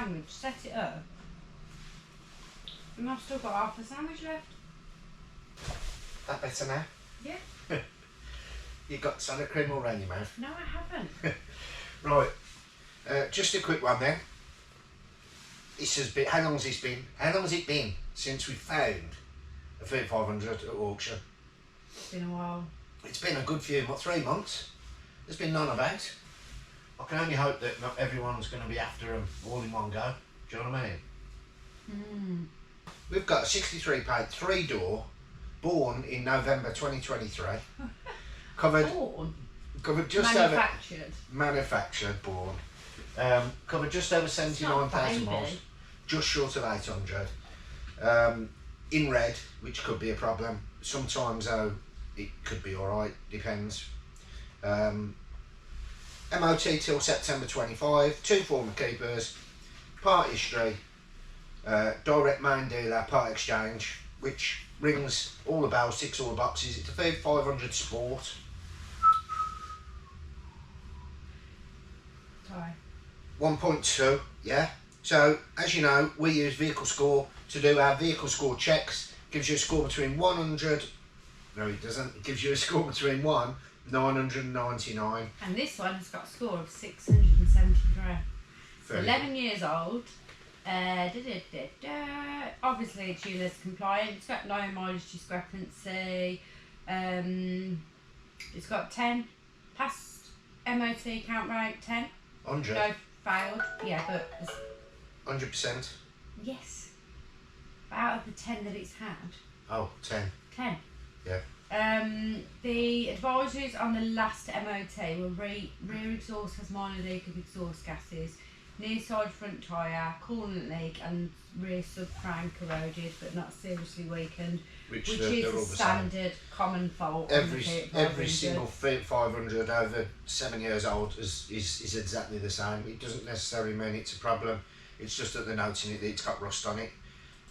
sandwich, set it up, and I've still got half a sandwich left. That better now? Yeah. You got salad cream all around your mouth? No, I haven't. Right, just a quick one then. This has been, how long has this been? How long has it been since we found a 3500 at auction? It's been a while. It's been a good few, 3 months. There's been none about. I can only hope that not everyone's going to be after them all in one go. Do you know what I mean? We've got a 63 plate, 3-door, born in November 2023. Covered. Born? Covered just manufactured. over. Manufactured, born. Covered just over 79,000 miles. Just short of 800. In red, which could be a problem. Sometimes though, it could be alright, depends. MOT till September 25, 2 former keepers, part history, direct main dealer, part exchange, which rings all the bells, ticks all the boxes. It's a 500 Sport. Sorry. 1.2, yeah. So, as you know, we use Vehicle Score to do our Vehicle Score checks. Gives you a score between 100, no it doesn't, it gives you a score between 999. And this one has got a score of 673. It's 11 years old. Obviously it's ULEZ compliant. It's got no mileage discrepancy. It's got 10 past MOT count rate, 10. 100. No failed. Yeah, but it's 100%. yes. But out of the 10 that it's had. Oh, 10. 10. Yeah. The advisories on the last MOT were rear exhaust has minor leak of exhaust gases, near side front tyre, coolant leak, and rear subframe corroded but not seriously weakened, which is a standard common fault. Every single 500 over 7 years old is exactly the same. It doesn't necessarily mean it's a problem. It's just that they're noting it that it's got rust on it,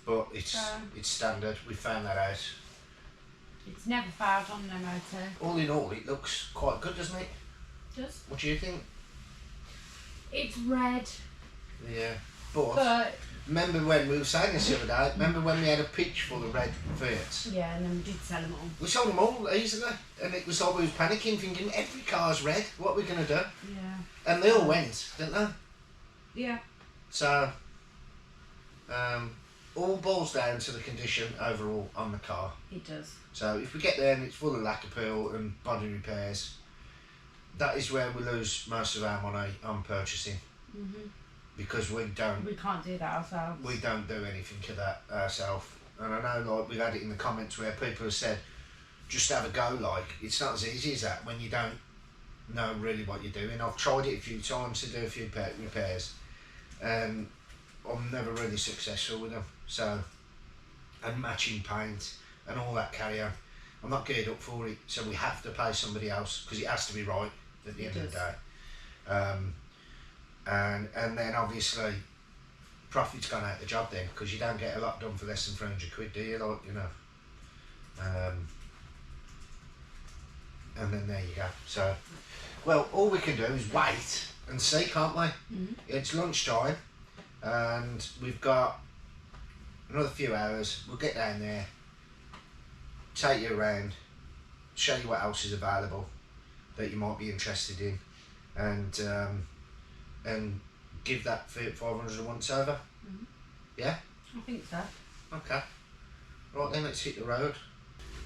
but it's standard. We found that out. It's never failed on an MOT. All in all, it looks quite good, doesn't it? It does. What do you think? It's red. Yeah, but remember when we were saying this the other day? Remember when we had a pitch full of red Fiats? Yeah, and then we did sell them all. We sold them all easily, and it was like we was panicking, thinking every car's red. What are we gonna do? Yeah. And they all went, didn't they? Yeah. So, all boils down to the condition overall on the car. It does. So if we get there and it's full of lack appeal and body repairs, that is where we lose most of our money on purchasing. Because we can't do that ourselves. We don't do anything of that ourselves. And I know, like, we've had it in the comments where people have said, just have a go. Like, it's not as easy as that when you don't know really what you're doing. I've tried it a few times to do a few repairs, and I'm never really successful with them. So, and matching paint and all that carry on, I'm not geared up for it. So we have to pay somebody else because it has to be right at the end of the day. And then obviously profit's gone out the job then, because you don't get a lot done for less than 300 quid, do you? Like, you know. And then there you go. So, well, all we can do is wait and see, can't we? It's lunchtime and we've got another few hours. We'll get down there, take you around, show you what else is available that you might be interested in, and give that 500 a once over. Yeah? I think so. Okay. Right then, let's hit the road.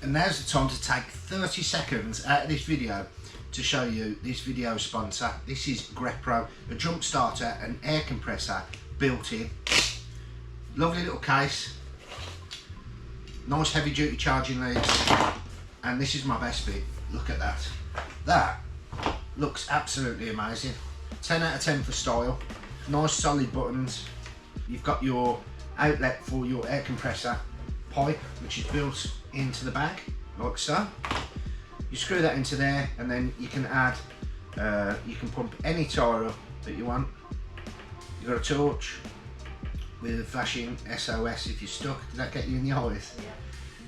And now's the time to take 30 seconds out of this video to show you this video sponsor. This is GoPro, a jump starter and air compressor built in. Lovely little case. Nice heavy duty charging leads. And this is my best bit. Look at that. That looks absolutely amazing. 10 out of 10 for style. Nice solid buttons. You've got your outlet for your air compressor pipe, which is built into the bag, like so. You screw that into there, and then you can add, you can pump any tyre up that you want. You've got a torch with a flashing SOS if you're stuck. Did that get you in the eyes?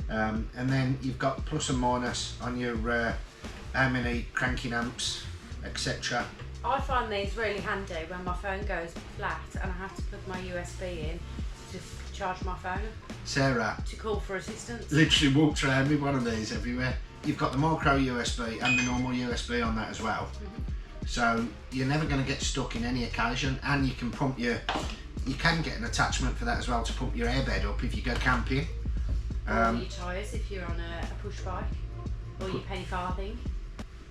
Yeah. And then you've got plus and minus on your how many cranking amps, etc. I find these really handy when my phone goes flat and I have to plug my USB in to charge my phone. Sarah, to call for assistance. Literally walks around with one of these everywhere. You've got the micro USB and the normal USB on that as well. So you're never going to get stuck in any occasion, and you can pump you can get an attachment for that as well to pump your airbed up if you go camping. Or your tyres if you're on a push bike, or your penny farthing.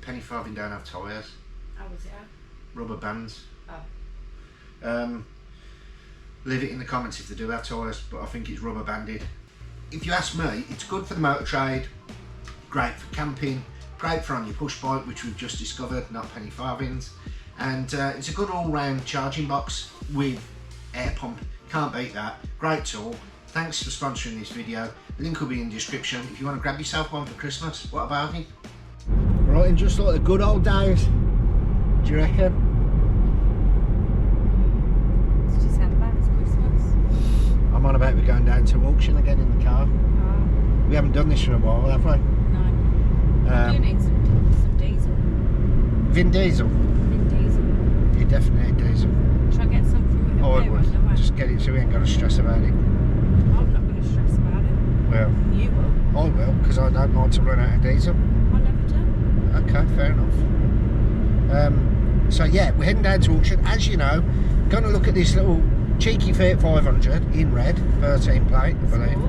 Penny farthing don't have tyres. How was it out? Rubber bands. Oh. Leave it in the comments if they do have tyres, but I think it's rubber banded. If you ask me, it's good for the motor trade, great for camping, great for on your push bike, which we've just discovered, not penny farthings, and it's a good all-round charging box with air pump. Can't beat that. Great tool. Thanks for sponsoring this video. Link will be in the description if you want to grab yourself one for Christmas. What about it? Right, and just like the good old days, do you reckon? It's December, it's Christmas. I'm on about we're going down to auction again in the car. Oh. We haven't done this for a while, have we? No. You need some diesel. Vin Diesel? Vin Diesel. You definitely need diesel. Shall I get some from it? Oh, I would. Just get it so we ain't got to stress about it. I'm not going to stress about it. Well, you will. I will, because I don't like to run out of diesel. I never do. Okay, fair enough. So yeah, we're heading down to auction. As you know, going to look at this little cheeky Fiat 500 in red, 13 plate, I believe.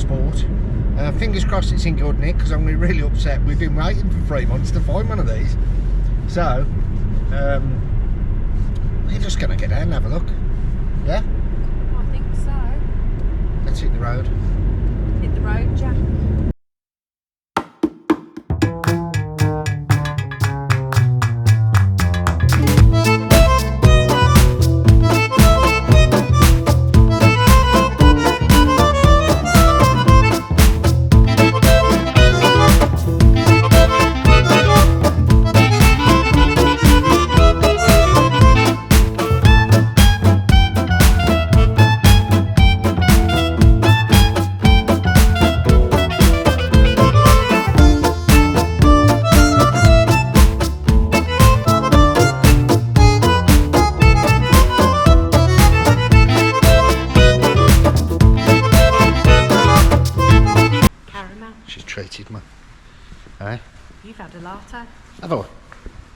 Sport. Fingers crossed it's in good nick, because I'm going to be really upset. We've been waiting for 3 months to find one of these. So, we're just going to get down and have a look. Yeah? I think so. Let's hit the road. Hit the road, Jack. Treated me. Eh? You've had a latte. Have I?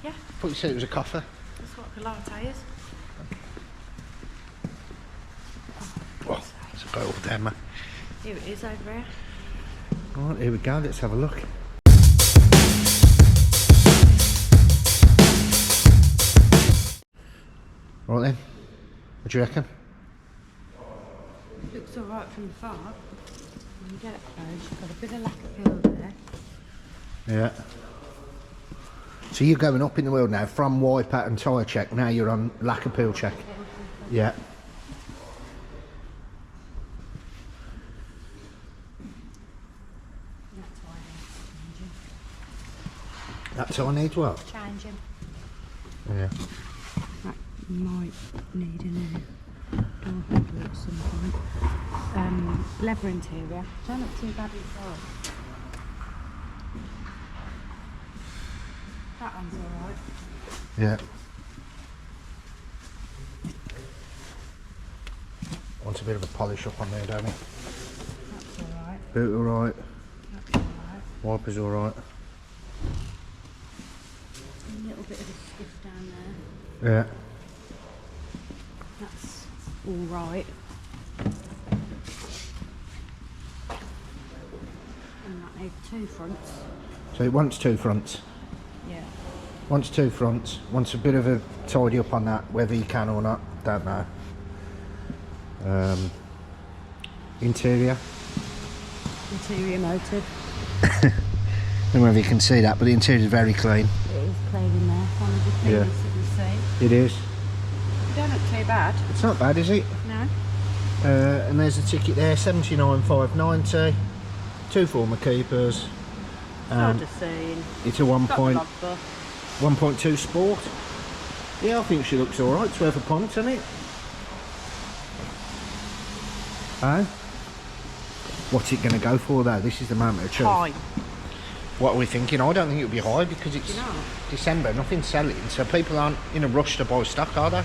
Yeah. I thought you said it was a coffee. That's what a latte is. Well, it's a go all down, man. Here it is over here. Right, here we go, let's have a look. Right then, what do you reckon? Looks alright from the far. When you get it close, you've got a bit of lack of peel there. Yeah. So you're going up in the world now from wiper and tyre check, now you're on lack of peel check. Yeah. That's all I need what? Changing. Yeah. That might need a new door handle at some point. Leather interior. Don't look too bad inside. That one's alright. Yeah. Wants a bit of a polish up on there, don't it? That's alright. Boot alright. That's alright. Wipers alright. A little bit of a skiff down there. Yeah. That's alright. And that needs two fronts. So it wants two fronts. Yeah. Wants two fronts. Wants a bit of a tidy up on that, whether you can or not, don't know. Interior. Interior motive. I don't know if you can see that, but the interior is very clean. It is clean in there. One of the things that we see. It is. You don't look too bad. It's not bad, is it? No. And there's a ticket there, 79,590. Two former keepers. Hard to see. It's a 1.2 Sport. Yeah, I think she looks alright. It's worth a punt, isn't it? What's it going to go for though? This is the moment of truth. High. What are we thinking? I don't think it'll be high because it's December, nothing's selling, so people aren't in a rush to buy stock, are they?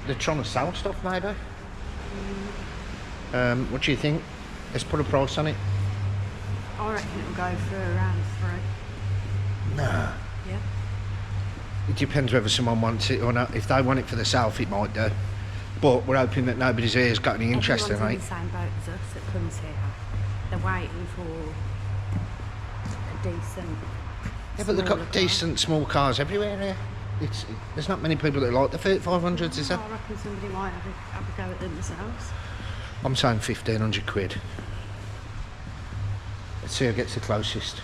They're trying to sell stuff, maybe. What do you think? Let's put a price on it. I reckon it'll go for around 3. Nah. Yeah. It depends whether someone wants it or not. If they want it for themselves, it might do. But we're hoping that nobody's here has got any interest in it. Everyone's in the same boat as us that comes here. They're waiting for a decent. Yeah, but they've got decent small cars everywhere here. There's not many people that like the 500s, is there? I reckon somebody might have a go at them themselves. I'm saying 1,500 quid. Let's see who gets the closest.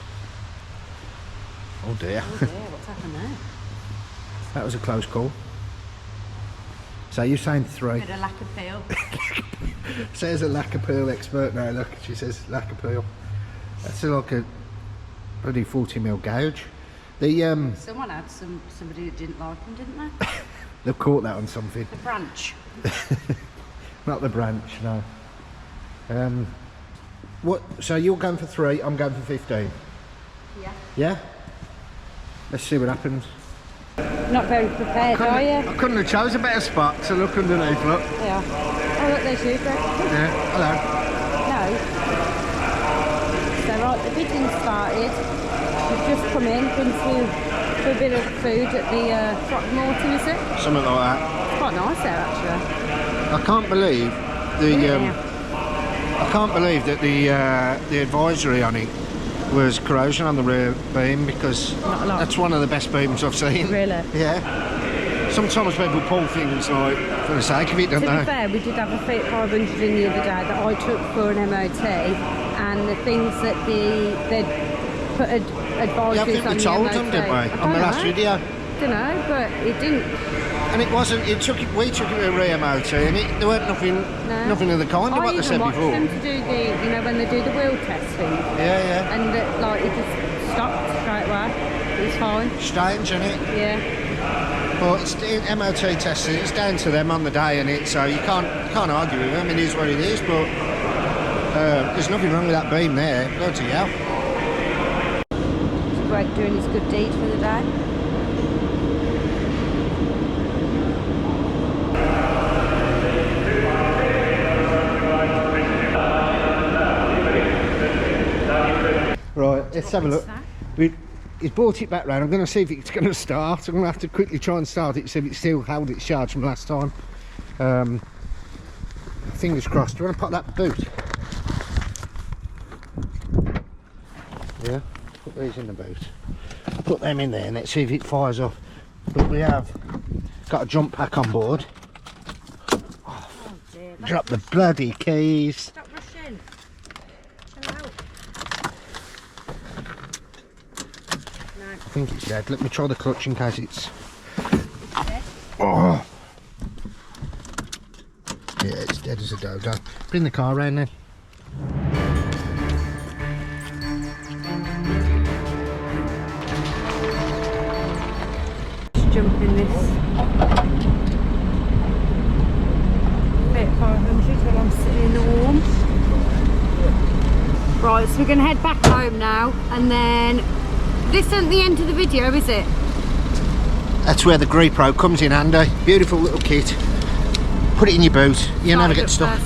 Oh dear. Oh dear, what's happened there? That was a close call. So you're saying 3? Bit of lack of feel. Says a lack of peel expert now, look, she says lack of peel. That's like a bloody 40mm gouge. The Someone had somebody that didn't like them, didn't they? they've caught that on something. The branch. Not the branch, no. What? So you're going for 3, I'm going for 15. Yeah. Yeah? Let's see what happens. Not very prepared, are you? I couldn't have chose a better spot to look underneath, look. Yeah. Oh look, there's you, Greg. Yeah, hello. No. So right, the bidding started. We've just come in, been to a bit of food at the Throckmorton, is it? Something like that. It's quite nice there, actually. I can't believe I can't believe that the advisory on it was corrosion on the rear beam, because that's one of the best beams I've seen. Really? Yeah. Sometimes people pull things like for the sake of it, don't they? To be fair, we did have a Fiat 500 in the other day that I took for an MOT, and the things that they'd put advisories I think on we the told MOT. them, didn't we? On the last video. Don't know, but it didn't. And it wasn't. We took it to a re-MOT, and there weren't nothing of the kind of what they said before. I even watched them to do the, when they do the wheel testing. Yeah. And it just stopped straight away. It was fine. Strange, isn't it? Yeah. But it's MOT testing. It's down to them on the day, and so you can't argue with them. It is what it is. But there's nothing wrong with that beam there. Bloody hell. It's Greg doing his good deed for the day. Right, let's have a look. He's brought it back round. I'm going to see if it's going to start. I'm going to have to quickly try and start it, see if it still held its charge from last time. Fingers crossed. Do you want to pop that boot? Yeah, put these in the boot. Put them in there and let's see if it fires up. But we have got a jump pack on board. Oh, dear. Drop the bloody keys. Stop rushing. Hello. I think it's dead. Let me try the clutch in case it's dead. Oh. Yeah, it's dead as a dodo. Bring the car around then. Just jump in this Fiat 500 while I'm sitting in the warm. Right, so we're going to head back home now, and then this isn't the end of the video, is it? That's where the GoPro comes in handy. Beautiful little kit. Put it in your boot. You never get stuck.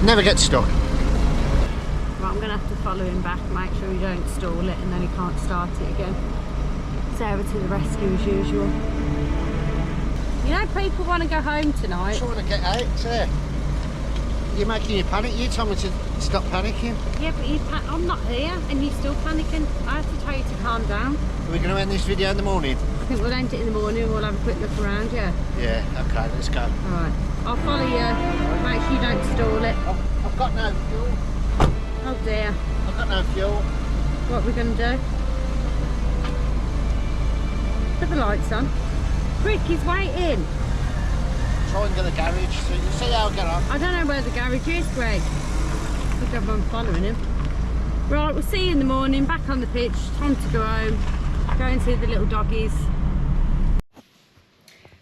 Never get stuck. Right, I'm going to have to follow him back, make sure he don't stall it, and then he can't start it again. Sarah to the rescue as usual. You know, people want to go home tonight. Trying to get out, Sarah. You're making you panic. You told me to stop panicking. Yeah, but I'm not here and you're still panicking. I have to tell you to calm down. Are we going to end this video in the morning? I think we'll end it in the morning and we'll have a quick look around, yeah? Yeah, okay, let's go. Alright, I'll follow you. Make sure you don't stall it. I've got no fuel. Oh dear. I've got no fuel. What are we going to do? Put the lights on. Quick, he's waiting. Try and get the garage so you can see how I get on. I don't know where the garage is, Greg. I think I'm following him. Right, we'll see you in the morning, back on the pitch, time to go home, go and see the little doggies.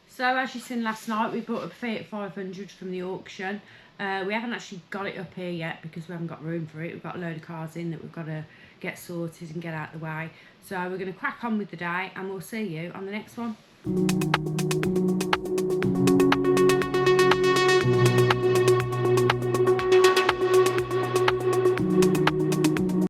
So as you seen last night, we bought a Fiat 500 from the auction. We haven't actually got it up here yet because we haven't got room for it. We've got a load of cars in that we've got to get sorted and get out of the way. So we're going to crack on with the day, and we'll see you on the next one.